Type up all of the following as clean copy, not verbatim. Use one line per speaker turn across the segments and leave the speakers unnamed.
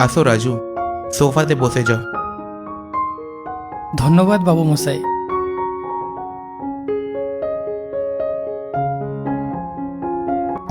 আসো রাজু, সোফাতে বসে যাও।
ধন্যবাদ বাবু মশাই।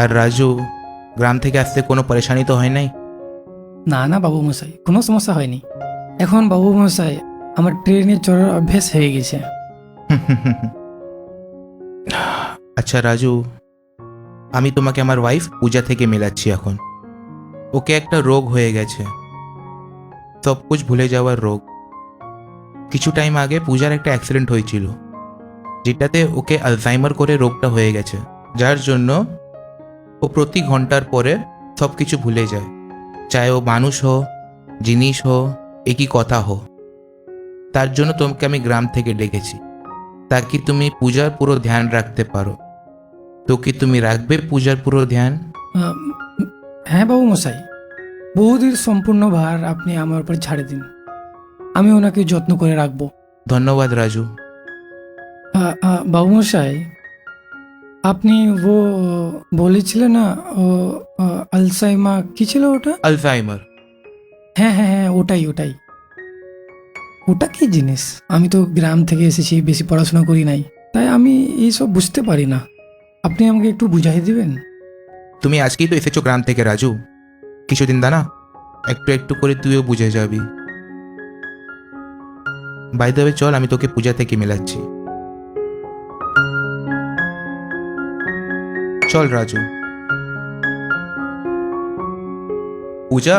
আর রাজু, গ্রাম থেকে আসতে কোনো পরেশানি তো হয় নাই?
না না বাবু মশাই, কোনো সমস্যা হয়নি। এখন বাবু মশাই আমার ট্রেনে চড়ার অভ্যেস হয়ে গেছে।
আচ্ছা রাজু, আমি তোমাকে আমার ওয়াইফ পূজা থেকে মেলাচ্ছি এখন। ওকে একটা রোগ হয়ে গেছে, সব কুছ ভুলে যাওয়ার রোগ। কিছু টাইম আগে পূজার একটা অ্যাক্সিডেন্ট হয়েছিল, যেটাতে ওকে আলজাইমার করে রোগটা হয়ে গেছে, যার জন্য ও প্রতি ঘন্টার পরে সব কিছু ভুলে যায়, চাहे ও মানুষ হো, জিনিস হো, একই কথা হো। তার জন্য তোমাকে আমি গ্রাম থেকে ডেকেছি, তাকে তুমি পূজার পুরো ধ্যান রাখতে পারো। তো কি তুমি রাখবে পূজার পুরো ধ্যান?
আহ, হ্যাঁ বাবু মশাই, বৌদির সম্পূর্ণ ভার আপনি আমার উপর ছাড়ে দিন, আমি ওনাকে যত্ন করে রাখবো।
ধন্যবাদ রাজু।
বাবু মশাই, আপনি ও বলেছিলেন না, ও আলসাইমা কি ছিল ওটা?
আলজাইমার।
হ্যাঁ হ্যাঁ হ্যাঁ, ওটাই ওটাই। ওটা কি জিনিস? আমি তো গ্রাম থেকে এসেছি, বেশি পড়াশোনা করি নাই, তাই আমি এইসব বুঝতে পারি না। আপনি আমাকে একটু বুঝাই দিবেন?
তুমি আজকেই তো এসেছো গ্রাম থেকে রাজু, কিছুদিন দাঁড়া, একটু একটু করে তুইও বুঝে যাবি। বাই দ্য ওয়ে, চল আমি তোকে পূজা থেকে মেলাচ্ছি। চল রাজু। পূজা,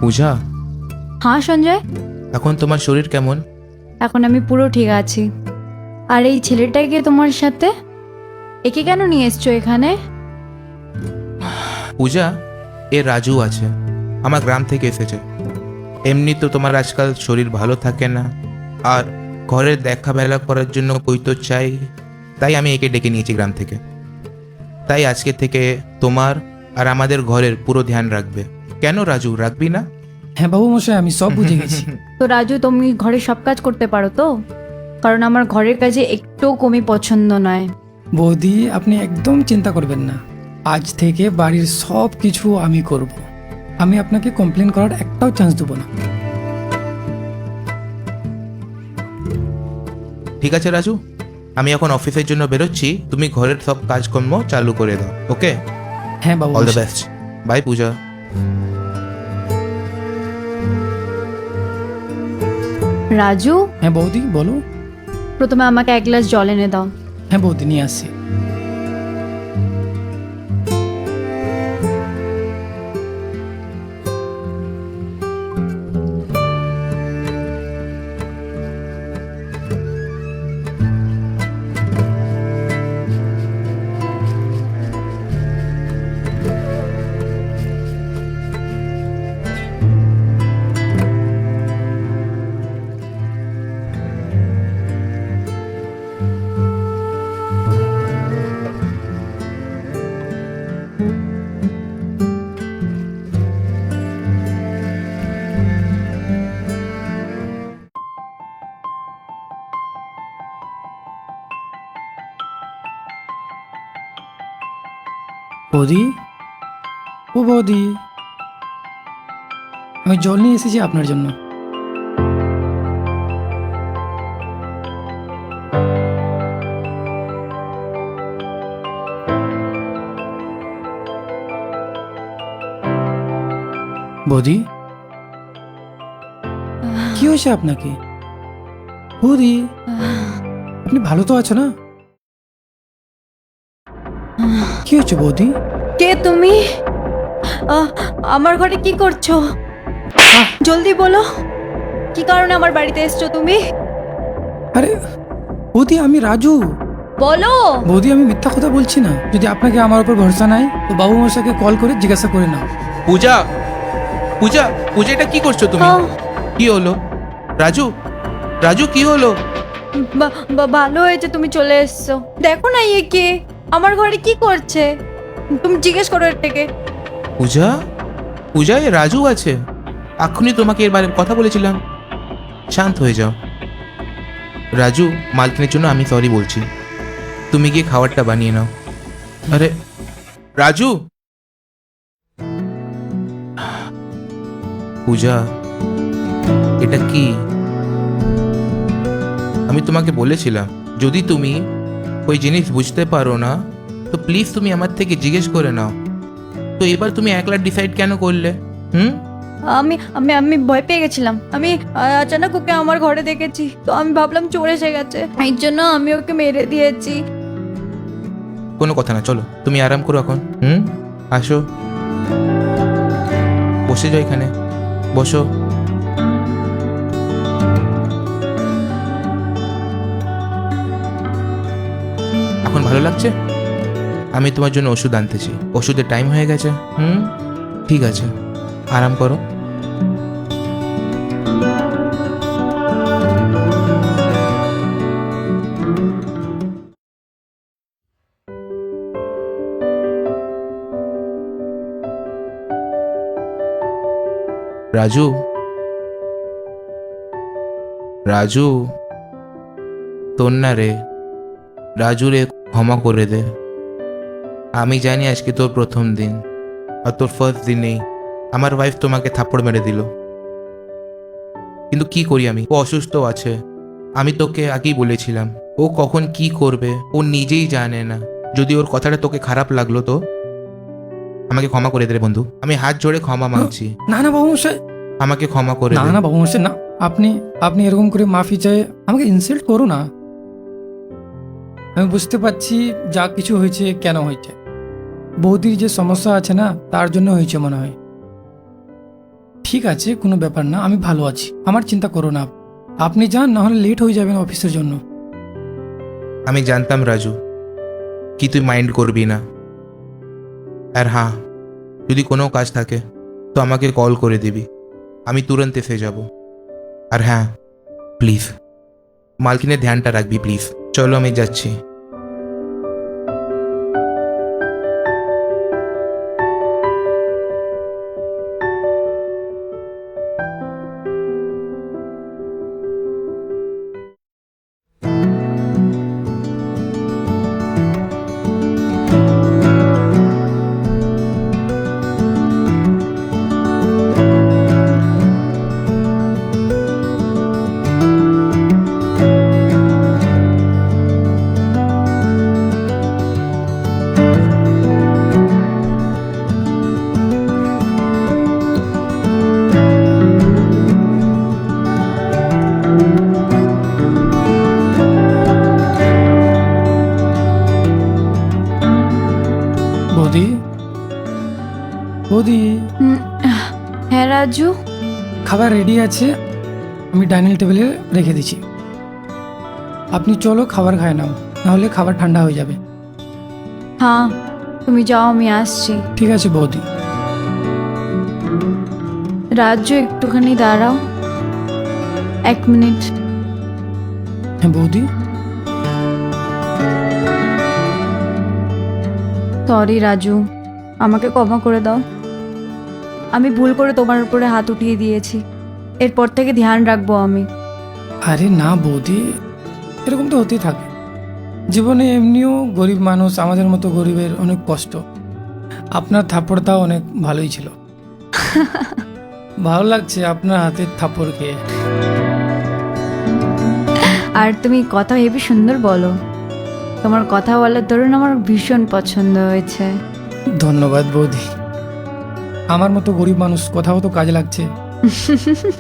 পূজা,
হ্যাঁ সঞ্জয়,
এখন তোমার শরীর কেমন?
এখন আমি পুরো ঠিক আছি। আর এই ছেলেটাকে তোমার সাথে, একে কেন নিয়ে এসছো এখানে?
পূজা, এ রাজু আছে, আমার গ্রাম থেকে এসেছে। এমনি তো তোমার আজকাল শরীর ভালো থাকে না, আর ঘরের দেখা বেলা করার জন্য কই তো চাই, তাই আমি একে ডেকে নিয়েছি গ্রাম থেকে। তাই আজকে থেকে তোমার আর আমাদের ঘরের পুরো ধ্যান রাখবে। কেন রাজু, রাখবি না?
হ্যাঁ বাবু মশাই, আমি সব বুঝে গেছি।
তো রাজু, তুমি ঘরে সব কাজ করতে পারো তো? কারণ আমার ঘরের কাজে একটু কমই পছন্দ নয়।
বৌদি, আপনি একদম চিন্তা করবেন না, আজ থেকে বাড়ির সব কিছু আমি করব। আমি আপনাকে কমপ্লেন করার একটাও চান্স দেবো না।
ঠিক আছে রাজু, আমি এখন অফিসের জন্য বেরোচ্ছি, তুমি ঘরের সব কাজকর্ম চালু করে দাও। ওকে,
হ্যাঁ বাবু
অল দ্য
মশাই।
বেস্ট। বাই পূজা।
রাজু,
হ্যাঁ বৌদি বলো।
প্রথমে আমাকে এক গ্লাস জল এনে দাও।
হ্যাঁ বৌদি, নিয়ে আসছি। বৌদি, ও বৌদি, আমি জল নিয়ে এসেছি আপনার জন্য। বৌদি, কি হয়েছে আপনাকে? বৌদি, আপনি ভালো তো আছো না? কি হয়েছে বৌদি?
কে তুমি? আমার ঘরে কি করছো? জলদি বলো, কি কারণে আমার বাড়িতে এসছো তুমি?
আরে বৌদি, আমি রাজু।
বলো।
বৌদি, আমি মিথ্যা কথা বলছি না। যদি আপনাকে আমার উপর ভরসা নাই, তো বাবু মশাইকে কল করে জিজ্ঞাসা করে নাও।
পূজা, পূজা, পূজা, এটা কি করছো তুমি? কি হলো রাজু? রাজু, কি হলো?
ভালো হয়েছে তুমি চলে এসছো। দেখো না ইয়ে কে, আমার ঘরে কি করছে, তুমি জিজ্ঞেস করো এর থেকে।
পূজা, পূজা, এ রাজু আছে। এখনই তোমাকে এর বারে কথা বলেছিলাম। শান্ত হয়ে যাও। রাজু, মালকিনের জন্য আমি সরি বলছি। তুমি গিয়ে খাবারটা বানিয়ে নাও। আরে রাজু! পূজা, এটা কি? আমি তোমাকে বলেছিলাম যদি তুমি ওই জিনিস বুঝতে পারো না তো প্লিজ তুমি আমার থেকে জিজ্ঞেস করে নাও। তো এবার তুমি একলা ডিসাইড কেন করলে? হুম?
আমি আমি আমি ভয় পেয়ে গেছিলাম। আমি আচানক ওকে আমার ঘরে দেখেছি, তো আমি ভাবলাম চোর এসে গেছে, এই জন্য আমি ওকে মেরে দিয়েছি।
কোনো কথা না, চলো তুমি আরাম করো এখন। আসো, বসে যাও এখানে, বসো। এখন ভালো লাগছে? আমি তোমার জন্য ওষুধ আনতেছি। ওষুধের টাইম হয়ে গেছে। ঠিক আছে, আরাম করো। রাজু, রাজু, তোর না রে, রাজু রে, ক্ষমা করে দে। আমি জানি আজকে তোর প্রথম দিন, আর তোর ফার্স্ট দিনেই আমার ওয়াইফ তোমাকে থাপ্পড় মেরে দিল। কিন্তু কি করি আমি, ও অসুস্থ আছে। আমি তোকে আগেই বলেছিলাম ও কখন কি করবে ও নিজেই জানে না। যদি ওর কথাটা তোকে খারাপ লাগলো তো আমাকে ক্ষমা করে দে রে বন্ধু। আমি হাত জোড়ে ক্ষমা মাগছি।
না না বাবু মশাই,
আমাকে ক্ষমা করে
না
দে।
না বাবু মশাই, না। আপনি আপনি এরকম করে মাফি চাই আমাকে ইনসাল্ট করো না। আমি বুঝতে পারছি যা কিছু হয়েছে কেন হয়েছে। বৌদির যে সমস্যা আছে না, তার জন্য হয়েছে মনে হয়। ঠিক আছে, কোনো ব্যাপার না, আমি ভালো আছি, আমার চিন্তা করো না। আপনি যান, না হলে লেট হয়ে যাবেন অফিসের জন্য।
আমি জানতাম রাজু কি তুই মাইন্ড করবি না। আর হ্যাঁ, যদি কোনো কাজ থাকে তো আমাকে কল করে দিবি, আমি তুরন্ত এসে যাব। আর হ্যাঁ, প্লিজ মালকিনের ধ্যানটা রাখবি প্লিজ। চলো আমি যাচ্ছি।
বৌদি, বৌদি,
হুম, হ্যাঁ রাজু।
খাবার রেডি আছে, আমি ডাইনিং টেবিলে রেখে দিচ্ছি। আপনি চলো খাবার খায় নাও, নাহলে খাবার ঠান্ডা হয়ে যাবে।
হ্যাঁ, তুমি যাও, আমি আসছি।
ঠিক আছে বৌদি।
রাজু একটুখানি দাঁড়াও, 1 মিনিট।
হ্যাঁ বৌদি।
সরি রাজু, আমাকে ক্ষমা করে দাও। আমি ভুল করে তোমার উপরে হাত উঠিয়ে দিয়েছি। এরপর থেকে ধ্যান রাখবো আমি।
আরে না বৌদি, এরকম তো হতেই থাকে জীবনে। এমনিও গরিব মানুষ, আমাদের মতো গরিবের অনেক কষ্ট। আপনার থাপ্পড়টাও অনেক ভালোই ছিল। ভালো লাগছে আপনার হাতের থাপ্পড় খেয়ে।
আর তুমি কথা হেবি সুন্দর বলো। তোমার কথা বলার ধরুন আমার ভীষণ পছন্দ হয়েছে।
ধন্যবাদ বৌদি। আমার মতো গরিব মানুষ কথাও তো কাজে লাগছে।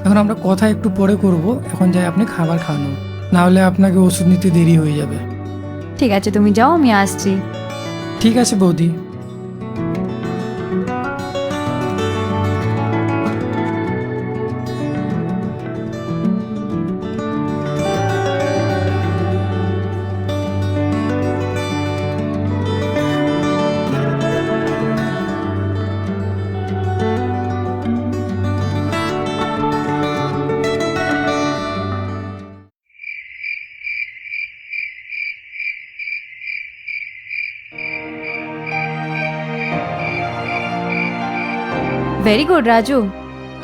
এখন আমরা কথা একটু পরে করব, এখন যাই আপনি খাবার খাওয়ানো, না হলে আপনাকে ওষুধ নিতে দেরি হয়ে যাবে।
ঠিক আছে, তুমি যাও, আমি আসছি।
ঠিক আছে বৌদি।
ভেরি গুড রাজু,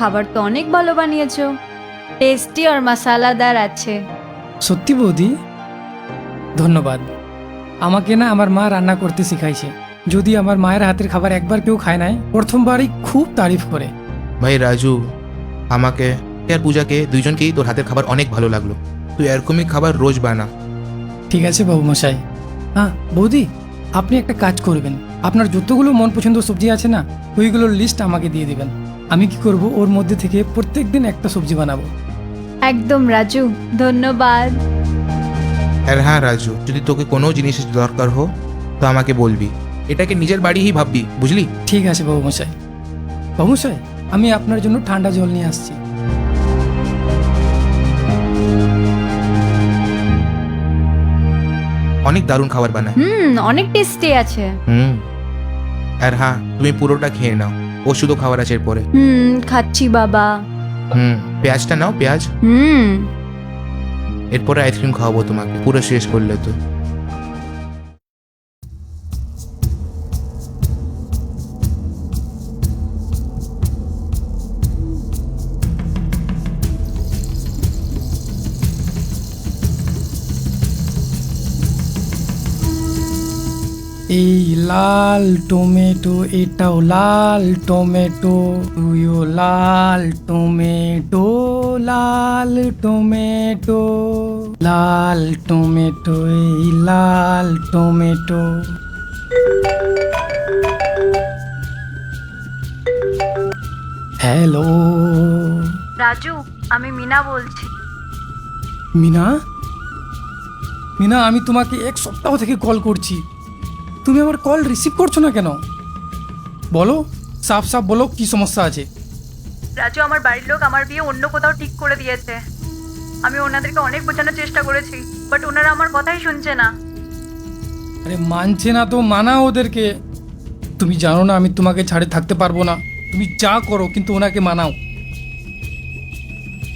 খাবার তো অনেক ভালো বানিয়েছো, টেস্টি আর মশালাদার আছে।
সত্যি বৌদি, ধন্যবাদ। আমাকে না আমার মা রান্না করতে শিখাইছে। যদি আমার মায়ের হাতের খাবার একবার কেউ খায় নাই, প্রথমবারই খুব তারিফ করে।
ভাই রাজু, আমাকে আর পূজাকে দুইজনকেই তোর হাতের খাবার অনেক ভালো লাগলো। তুই এরকমই খাবার রোজ বানা।
ঠিক আছে বাবু মশাই। হ্যাঁ বৌদি, আপনি একটা কাজ করবেন, আপনার যতগুলো মন পছন্দ সবজি আছে না, ওইগুলোর লিস্ট আমাকে দিয়ে দিবেন। আমি কি করব, ওর মধ্যে থেকে প্রত্যেকদিন একটা সবজি বানাবো।
একদম রাজু, ধন্যবাদ।
আর হ্যাঁ রাজু, যদি তোকে কোনো জিনিসের দরকার হো তো আমাকে বলবি। এটাকে নিজের বাড়িই ভাববি, বুঝলি?
ঠিক আছে বাবু মশাই। বাবু মশাই, আমি আপনার জন্য ঠান্ডা জল নিয়ে আসছি।
অনেক দারুণ খাবার বানায়।
অনেক টেস্টি আছে।
আর হ্যাঁ, তুমি পুরোটা খেয়ে নাও, ওষুধও খাবার আছে এরপরে।
খাচ্ছি বাবা।
পেঁয়াজটা নাও, পেঁয়াজ। এরপরে আইসক্রিম খাওয়াবো তোমাকে, পুরো শেষ করলে তো।
এই লাল টমেটো, এটাও লাল টমেটো, তুইও লাল টমেটো, লাল টমেটো, লাল টমেটো, এই লাল টমেটো। হ্যালো
রাজু, আমি মিনা বলছি।
মিনা? মিনা, আমি তোমাকে এক সপ্তাহ থেকে কল করছি, তুমি আমার কল রিসিভ করছো না কেন? বলো, সাফ সাফ বলো, কি সমস্যা আছে?
রাজু, আমার বাড়ির লোক আমার বিয়ে অন্য কোথাও ঠিক করে দিয়েছে। আমি ওনাদেরকে অনেক বোঝানোর চেষ্টা করেছি, বাট ওনারা আমার কথাই শুনছে না।
আরে মানছে না তো মানাও ওদেরকে। তুমি জানো না আমি তোমাকে ছাড়ে থাকতে পারবো না। তুমি যা করো কিন্তু ওনাকে মানাও।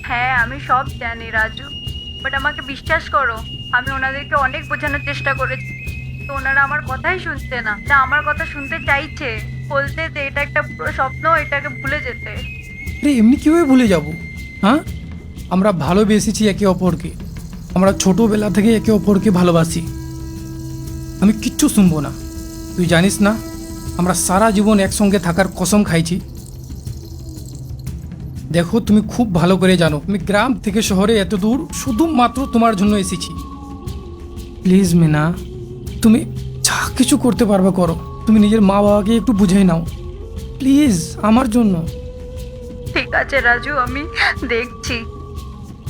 হ্যাঁ, আমি সব জানি রাজু, বাট আমাকে বিশ্বাস করো, আমি ওনাদেরকে অনেক বোঝানোর চেষ্টা করেছি, তো ওনারা আমার কথাই শুনছে না। না, আমার কথা শুনতে চাইছে, বলতে যে এটা একটা পুরো স্বপ্ন, এটাকে ভুলে যেতে।
আরে এমনি কীভাবে ভুলে যাব? হ্যাঁ, আমরা ভালোবেসেছি একে অপরকে, আমরা ছোটোবেলা থেকে একে অপরকে ভালোবাসি। আমি কিচ্ছু শুনবো না। তুই জানিস না, আমরা সারা জীবন একসঙ্গে থাকার কসম খাইছি। দেখো, তুমি খুব ভালো করে জানো আমি গ্রাম থেকে শহরে এত দূর শুধুমাত্র তোমার জন্য এসেছি। প্লিজ মিনা, তুমি যা কিছু করতে পারবে করো। তুমি নিজের মা বাবাকে একটু বুঝে নাও প্লিজ, আমার জন্য।
ঠিক আছে রাজু, আমি দেখছি।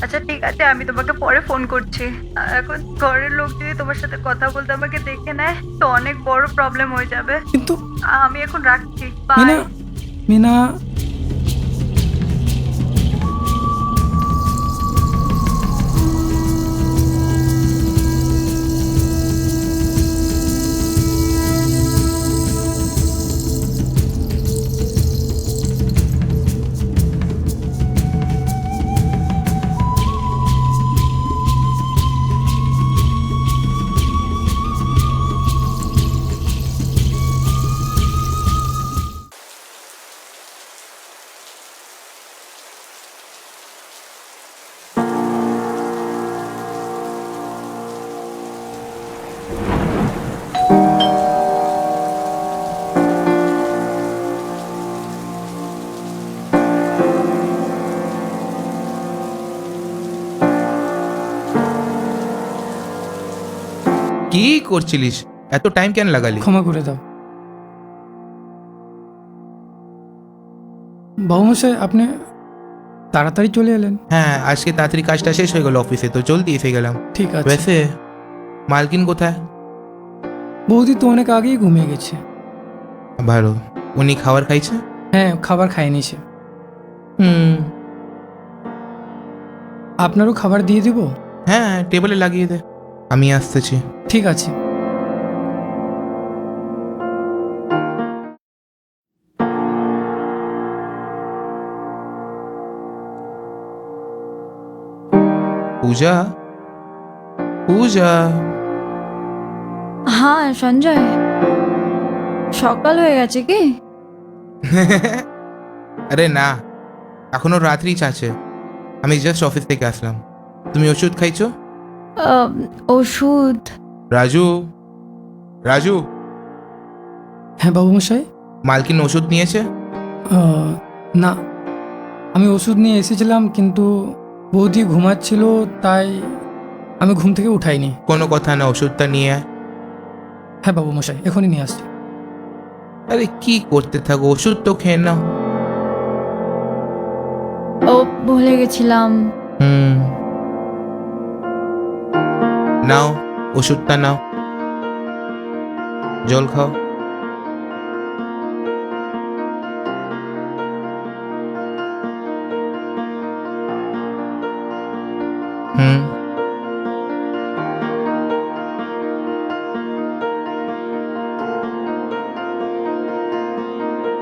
আচ্ছা ঠিক আছে, আমি তোমাকে পরে ফোন করছি। এখন ঘরের লোক যদি তোমার সাথে কথা বলতে আমাকে দেখে নেয় তো অনেক বড় প্রবলেম হয়ে যাবে।
কিন্তু
আমি এখন রাখছি,
মিনা,
বাই।
মিনা,
কি করছিলিস? এত টাইম কেন লাগালি?
ক্ষমা করে দাও। বাবুমশাই, আপনি তাড়াতাড়ি চলে এলেন।
হ্যাঁ, আজকে তাড়াতাড়ি কাজটা শেষ হয়ে গেল অফিসে, তো জলদি এসে গেলাম।
ঠিক আছে।
वैसे মালকিন কোথায়?
বৌদি তো অনেক আগেই ঘুমিয়ে গেছে।
ভালো। উনি খাবার খাইছে?
হ্যাঁ, খাবার খাই নিছে। আপনারও খাবার দিয়ে দিব?
হ্যাঁ, টেবিলে লাগিয়ে দে, আমি আসতেছি।
ঠিক আছে।
পূজা, পূজা।
হ্যাঁ সঞ্জয়, সকাল হয়ে গেছে কি?
আরে না, এখনো রাত্রিচ আছে, আমি জাস্ট অফিস থেকে আসলাম। তুমি ওষুধ খাইছো?
ওষুধ?
রাজু, রাজু,
হ্যাঁ বাবু মশাই।
মালকিন ওষুধ নিয়েছে?
না, আমি ওষুধ নিয়ে এসেছিলাম কিন্তু বৌদি ঘুমাচ্ছিল, তাই আমি ঘুম থেকে উঠাইনি।
কোনো কথা না, ওষুধটা নিয়ে আয়।
হ্যাঁ বাবু মশাই, এখনই নিয়ে আসছি।
আরে কি করতে থাকো, ওষুধ তো খেয়ে নাও।
ও ভুলে গেছিলাম।
নাও ওষুধটা নাও, জল খাও।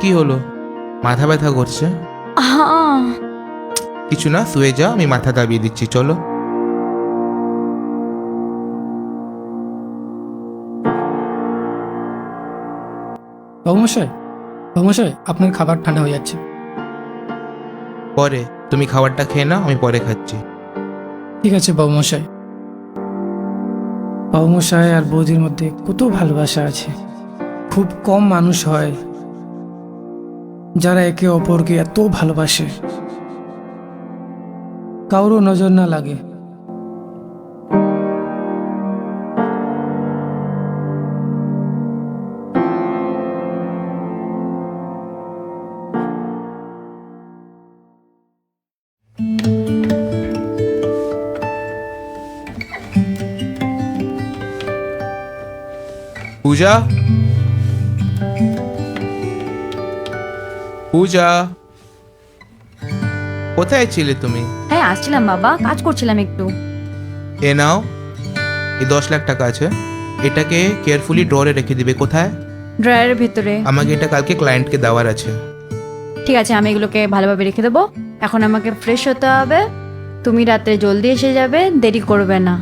কি হলো, মাথা ব্যথা করছে?
হ্যাঁ।
কিছু না, শুয়ে যাও, আমি মাথা দাবিয়ে দিচ্ছি, চলো।
বাবু মশাই, আপনার খাবার ঠান্ডা হয়ে যাচ্ছে।
পরে তুমি খাবারটা খেয়ে নাও, আমি পরে খাচ্ছি।
ঠিক আছে বাবু মশাই। বাবু মশাই আর বৌদির মধ্যে কত ভালোবাসা আছে। খুব কম মানুষ হয় যারা একে অপরকে এত ভালোবাসে, কারো নজর না লাগে।
পূজা, পূজা, কোথায় ছিলে তুমি?
হ্যাঁ আসছিলাম বাবা, কাজ করছিলাম একটু।
এ নাও, এই 10 লাখ টাকা আছে, এটাকে কেয়ারফুলি ড্ররে রেখে দিবে। কোথায়?
ড্রয়ারের ভেতরে।
আমাকে এটা কালকে ক্লায়েন্টকে দেওয়ার আছে।
ঠিক আছে, আমি এগুলোকে ভালোভাবে রেখে দেবো। এখন আমাকে ফ্রেশ হতে হবে। তুমি রাত্রে জলদি এসে যাবে, দেরি করবে না।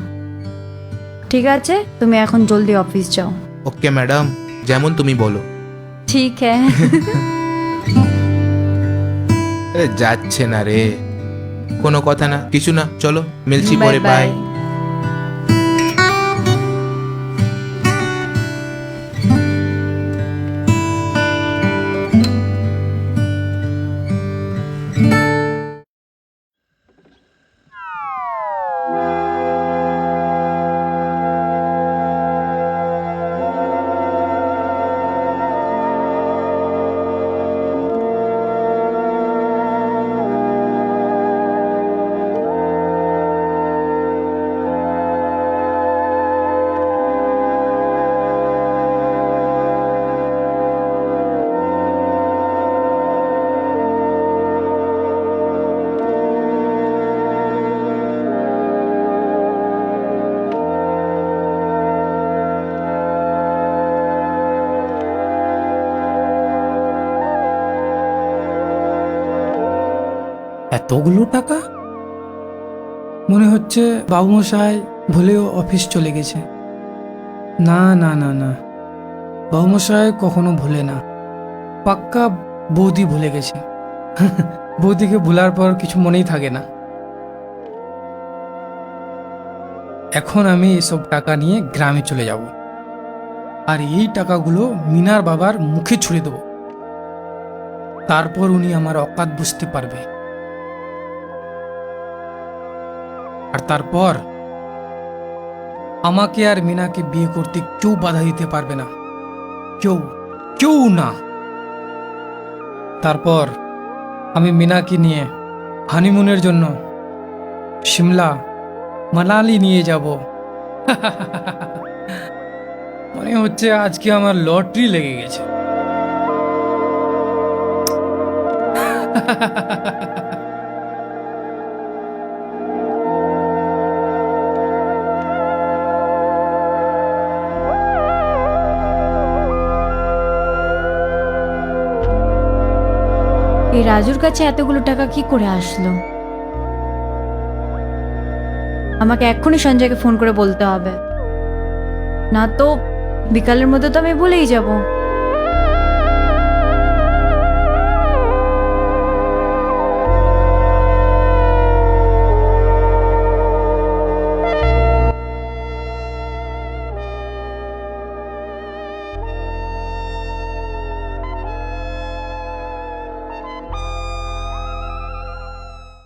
ঠিক আছে, তুমি এখন জলদি অফিস যাও।
ওকে ম্যাডাম, যেমন তুমি বলো।
ঠিক হ্যাঁ।
আরে যাচ্ছে না রে, কোনো কথা না, কিছু না, চলো মিলছি
বাই
পরে, বাই।
বাই।
এতগুলো টাকা? মনে হচ্ছে বাবুমশাই ভুলেও অফিস চলে গেছে। না না না না, বাবুমশাই কখনো ভুলে না, পাক্কা বৌদি ভুলে গেছে। বৌদিকে ভুলার পর কিছু মনেই থাকে না। এখন আমি এসব টাকা নিয়ে গ্রামে চলে যাব, আর এই টাকাগুলো মিনার বাবার মুখে ছুঁড়ে দেব। তারপর উনি আমার অকাত বুঝতে পারবে, আর তারপর আমাকে আর মিনাকে বিয়ে করতে কেউ বাধা দিতে পারবে না, কেউ কেউ না। তারপর আমি মিনাকে নিয়ে হানিমুনের জন্য সিমলা মানালি নিয়ে যাব। মনে হচ্ছে আজকে আমার লটারি লেগে গেছে।
এই রাজুর কাছে এতগুলো টাকা কি করে আসলো? আমাকে এক্ষুনি সঞ্জয়কে ফোন করে বলতে হবে, না তো বিকালের মধ্যে তো আমি ভুলেই যাব।